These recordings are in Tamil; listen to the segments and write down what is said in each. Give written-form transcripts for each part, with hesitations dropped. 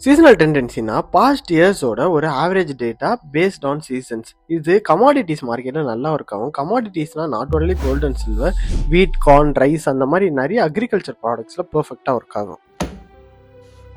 சீசனல் டெண்டன்சினா பாஸ்ட் இயர்ஸோட ஒரு average data based on seasons. இது கமாடிட்டிஸ் மார்க்கெட்டில் நல்லா ஒர்க் ஆகும். கமாடிட்டிஸ்னால் not only gold and silver, wheat, corn, rice அந்த மாதிரி நிறைய அக்ரிகல்ச்சர் ப்ராடக்ட்ஸில் பர்ஃபெக்டாக ஒர்க் ஆகும்.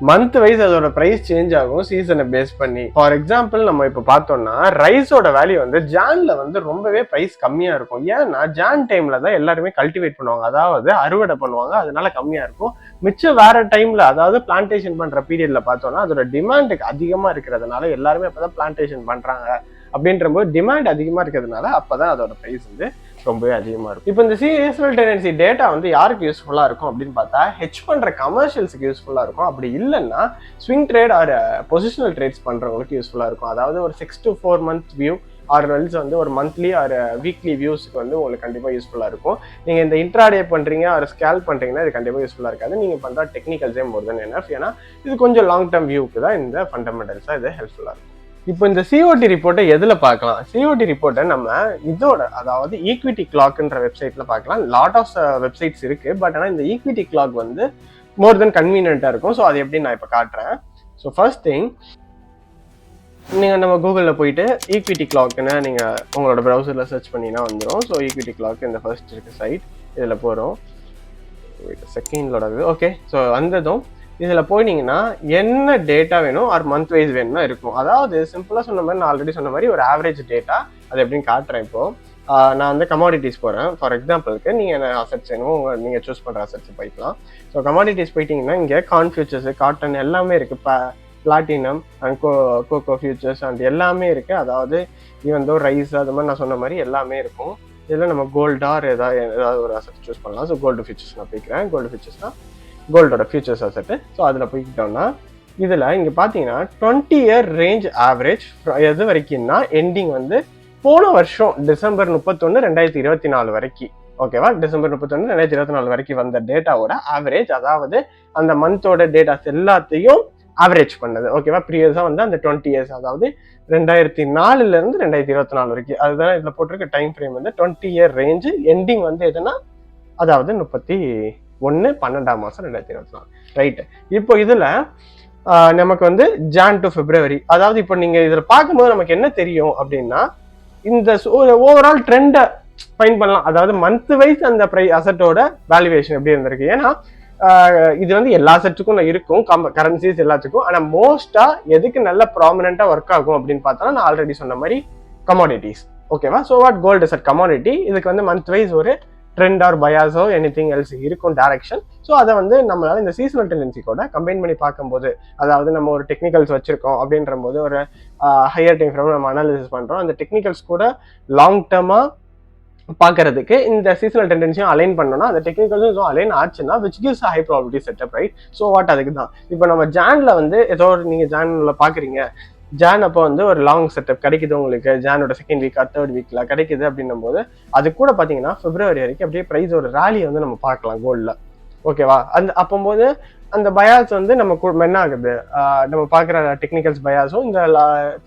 மந்த் வைஸ் அதோட ப்ரைஸ் சேஞ்ச் ஆகும் சீசனை பேஸ் பண்ணி. ஃபார் எக்ஸாம்பிள் நம்ம இப்போ பார்த்தோம்னா ரைஸோட வேல்யூ வந்து ஜான்ல வந்து ரொம்பவே ப்ரைஸ் கம்மியாக இருக்கும். ஏன்னா ஜான் டைம்ல தான் எல்லாருமே கல்டிவேட் பண்ணுவாங்க, அதாவது அறுவடை பண்ணுவாங்க, அதனால கம்மியாக இருக்கும். மிச்சம் வேற டைம்ல, அதாவது பிளான்டேஷன் பண்ற பீரியட்ல பார்த்தோம்னா அதோட டிமாண்டுக்கு அதிகமா இருக்கிறதுனால எல்லாருமே அப்பதான் பிளான்டேஷன் பண்றாங்க. அப்படின்றபோது டிமாண்ட் அதிகமா இருக்கிறதுனால அப்பதான் அதோட ப்ரைஸ் வந்து ரொம்பவே அதிகமா இருக்கும். இப்போ இந்த சீசனல் டெண்டன்சி டேட்டா வந்து யாருக்கு யூஸ்ஃபுல்லா இருக்கும் அப்படின்னு பார்த்தா ஹெட்ஜ் பண்ற கமர்ஷியல்ஸுக்கு யூஸ்ஃபுல்லா இருக்கும். அப்படி இல்லைன்னா swing trade or positional trades பண்றவங்களுக்கு யூஸ்ஃபுல்லா இருக்கும். அதாவது ஒரு 6 to 4 month view or else வந்து ஒரு மந்த்லி ஆர் வீக்லி வியூஸ்க்கு வந்து உங்களுக்கு கண்டிப்பாக யூஸ்ஃபுல்லாக இருக்கும். நீங்கள் இந்த இன்ட்ராடே பண்ணுறீங்க ஆர் ஸ்கேல் பண்ணுறீங்கன்னா இது கண்டிப்பாக யூஸ்ஃபுல்லாக இருக்காது. நீங்கள் பண்ணுற டெக்னிக்கல்ஸே மோர் தென் எனஃப். ஏன்னா இது கொஞ்சம் லாங் டேர்ம் வியூக்கு தான் இந்த ஃபண்டமெண்டல்ஸாக இது ஹெல்ப்ஃபுல்லாக இருக்கும். இப்போ இந்த சிஓடி ரிப்போர்ட்டை எதில் பார்க்கலாம்? சிஓடி ரிப்போர்ட்டை நம்ம இதோட, அதாவது ஈக்விட்டி கிளாக்ன்ற வெப்சைட்டில் பார்க்கலாம். லாட் ஆஃப் வெப்சைட்ஸ் இருக்குது, பட் ஆனால் இந்த ஈக்விட்டி கிளாக் வந்து மோர் தென் கன்வீனியண்ட்டாக இருக்கும். ஸோ அது எப்படி நான் இப்போ காட்டுறேன். ஸோ ஃபர்ஸ்ட் திங், நீங்கள் நம்ம கூகுளில் போயிட்டு ஈக்விட்டி கிளாக்னு நீங்கள் உங்களோட ப்ரௌசரில் சர்ச் பண்ணினா வந்துடும். ஸோ ஈக்விட்டி கிளாக் இந்த ஃபர்ஸ்ட் இருக்க சைட், இதில் போகிறோம். செகண்டோட ஓகே. ஸோ வந்ததும் இதில் போயிட்டீங்கன்னா என்ன டேட்டா வேணும் ஆர் மந்த் வைஸ் வேணும்னா இருக்கும். அதாவது சிம்பிளாக சொன்ன மாதிரி, நான் ஆல்ரெடி சொன்ன மாதிரி ஒரு ஆவரேஜ் டேட்டா அது எப்படின்னு காட்டுறேன். இப்போது நான் வந்து கமாடிட்டிஸ் போகிறேன். ஃபார் எக்ஸாம்பிளுக்கு நீங்கள் என்ன அசட்ஸ் வேணும் நீங்கள் சூஸ் பண்ணுற அசட்ஸ் போய்க்கலாம். ஸோ கமாடிட்டிஸ் போயிட்டீங்கன்னா இங்கே கார்ன் ஃபியூச்சர்ஸ், காட்டன் எல்லாமே இருக்குது. Platinum and cocoa futures and எல்லாமே இருக்குது. அதாவது ஈவன் தோ ரைஸ் அது மாதிரி நான் சொன்ன மாதிரி எல்லாமே இருக்கும். இதில் நம்ம கோல்டார் ஏதாவது ஒரு அசட் சூஸ் பண்ணலாம். ஸோ கோல்டு ஃபியூச்சர்ஸ் நான் போய்க்கிறேன். கோல்டு ஃபியூச்சர்ஸ்னால் கோல்டோட ஃபியூச்சர்ஸ் அசட்டு. ஸோ அதில் போய்க்கிட்டோம்னா இதில் இங்கே பார்த்தீங்கன்னா 20 year ரேஞ்ச் ஆவரேஜ் எது வரைக்கும்னா எண்டிங் வந்து போன வருஷம் December 31, 2024 வரைக்கும். ஓகேவா? December 31, 2024 வரைக்கும் வந்த டேட்டாவோட ஆவரேஜ், அதாவது அந்த மந்தோட டேட்டாஸ் எல்லாத்தையும் ஆவரேஜ் பண்ணது. ஓகேவா? ப்ரீவியஸாக வந்து அந்த 20 years, அதாவது 2004 2024 வரைக்கும். அதுதான் இதில் போட்டிருக்க டைம் ஃப்ரேம் வந்து 20 year ரேஞ்சு. எண்டிங் வந்து எதுனா அதாவது 31/12/2024. ரைட்டு. இப்போ இதில் நமக்கு வந்து Jan to February, அதாவது இப்போ நீங்கள் இதில் பார்க்கும்போது நமக்கு என்ன தெரியும் அப்படின்னா இந்த ஓவரால் ட்ரெண்டை ஃபைன் பண்ணலாம். அதாவது மந்த் வைஸ் அந்த அசட்டோட வேல்யூவேஷன் எப்படி இருந்திருக்கு. ஏன்னா இது வந்து எல்லா அசட்டுக்கும் இருக்கும், கரன்சிஸ் எல்லாத்துக்கும். ஆனால் மோஸ்டா எதுக்கு நல்ல ப்ராமினெண்டா ஒர்க் ஆகும் அப்படின்னு பார்த்தோம்னா நான் ஆல்ரெடி சொன்ன மாதிரி கமாடிட்டிஸ். ஓகேவா? So what gold is a commodity. இதுக்கு வந்து மந்த் வைஸ் ஒரு ட்ரெண்ட் ஆர் பயாஸோ எனிதிங் எல்ஸ் இருக்கும் டைரக்ஷன். ஸோ அதை வந்து நம்மளால இந்த சீசனல் டெண்டன்சி கூட கம்பைன் பண்ணி பார்க்கும்போது, அதாவது நம்ம ஒரு டெக்னிக்கல்ஸ் வச்சிருக்கோம் அப்படின்ற போது ஒரு ஹையர் டைம் ஃப்ரேம் நம்ம அனாலிசிஸ் பண்ணுறோம். அந்த டெக்னிக்கல்ஸ் கூட லாங் டேர்மாக பார்க்கறதுக்கு இந்த சீசனல் டெண்டன்சியும் அலைன் பண்ணோம்னா அந்த டெக்னிக்கல்ஸும் அலைன் ஆச்சுன்னா which gives high probability setup, right? So what அதுக்கு தான் இப்போ நம்ம ஜான்ல வந்து ஏதோ ஒரு நீங்கள் ஜான்ல பார்க்குறீங்க, ஜான் அப்போ வந்து ஒரு லாங் செட்டப் கிடைக்குது உங்களுக்கு, ஜானோட செகண்ட் வீக் ஆர் தேர்ட் வீக்ல கிடைக்குது அப்படின்னும் போது அது கூட பார்த்தீங்கன்னா பிப்ரவரி வரைக்கும் அப்படியே ப்ரைஸ் ஒரு ரேலியை வந்து நம்ம பார்க்கலாம் கோல்டில். ஓகேவா? அந்த அப்போது அந்த பயாஸ் வந்து நம்ம என்ன ஆகுது, நம்ம பார்க்குற டெக்னிக்கல்ஸ் பயாஸும் இந்த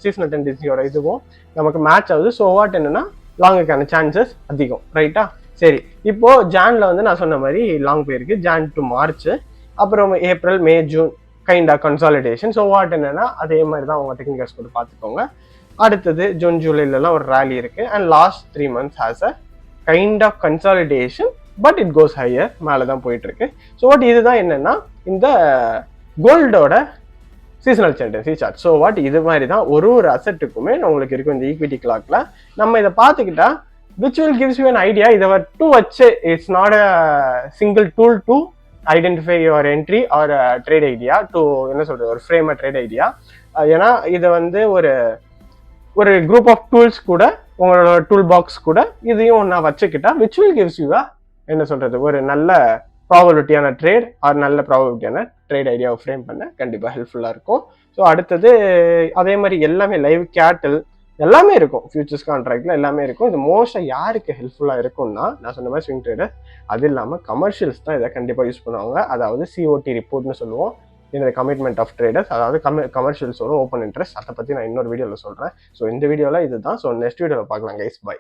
சீசனல் டெண்டன்சியோட இதுவும் நமக்கு மேட்ச் ஆகுது. ஸோ வாட் என்னன்னா லாங்குக்கான சான்சஸ் அதிகம், ரைட்டா? சரி, இப்போ ஜான்ல வந்து நான் சொன்ன மாதிரி லாங் போயிருக்கு, ஜான் டு மார்ச், அப்புறம் April, May, June kind of consolidation. So what என்னன்னா அதே மாதிரி தான் உங்க டெக்னிக்கல்ஸ் கூட பார்த்துக்கோங்க. அடுத்தது ஜூன் ஜூலைலலாம் ஒரு ரேலி இருக்கு and last 3 months has a kind of consolidation, but it goes higher, மேலே தான் போயிட்டு இருக்கு. ஸோ வாட் இதுதான் என்னன்னா இந்த கோல்டோட seasonal tendency chart. So what இது மாதிரி தான் ஒரு அசட்டுக்குமே உங்களுக்கு இருக்கும் இந்த ஈக்விட்டி கிளாக்ல. நம்ம இதை பார்த்துக்கிட்டா which will gives you an idea. இதை டூ வச்சு it's not a single tool to identify your entry or trade idea to என்ன சொல்றது, ஒரு ஃப்ரேம் ட்ரேட் ஐடியா. ஏன்னா இதை வந்து ஒரு குரூப் ஆஃப் டூல்ஸ் கூட, உங்களோட டூல் பாக்ஸ் கூட இதையும் ஒன்றா வச்சுக்கிட்டா விச் வில் கிவ்ஸ் யூ என்ன சொல்றது, ஒரு நல்ல ப்ராபபிலிட்டியான ட்ரேட் ஆர் நல்ல ப்ராபபிலிட்டியான ட்ரேட் ஐடியாவை ஃப்ரேம் பண்ண கண்டிப்பாக ஹெல்ப்ஃபுல்லாக இருக்கும். ஸோ அடுத்தது அதே மாதிரி எல்லாமே லைவ் கேட்டில் எல்லாமே இருக்கும், ஃபியூச்சர்ஸ் கான்ட்ராக்ட்ல எல்லாமே இருக்கும். இது மோஸ்ட்டாக யாருக்கு ஹெல்ப்ஃபுல்லாக இருக்கும்னா நான் சொன்ன மாதிரி ஸ்விங் ட்ரேடர், அது இல்லாமல் கமர்ஷியல்ஸ் தான் இதை கண்டிப்பாக யூஸ் பண்ணுவாங்க. அதாவது சிஓடி ரிப்போர்ட்னு சொல்லுவோம், இந்த கமிட்மெண்ட் ஆஃப் ட்ரேடர்ஸ், அதாவது கமர்ஷியல்ஸோட ஓப்பன் இன்ட்ரெஸ்ட். அதை பற்றி நான் இன்னொரு வீடியோவில் சொல்கிறேன். ஸோ இந்த வீடியோவில் இதுதான். ஸோ நெக்ஸ்ட் வீடியோவில் பார்க்கலாம் கைஸ். பை.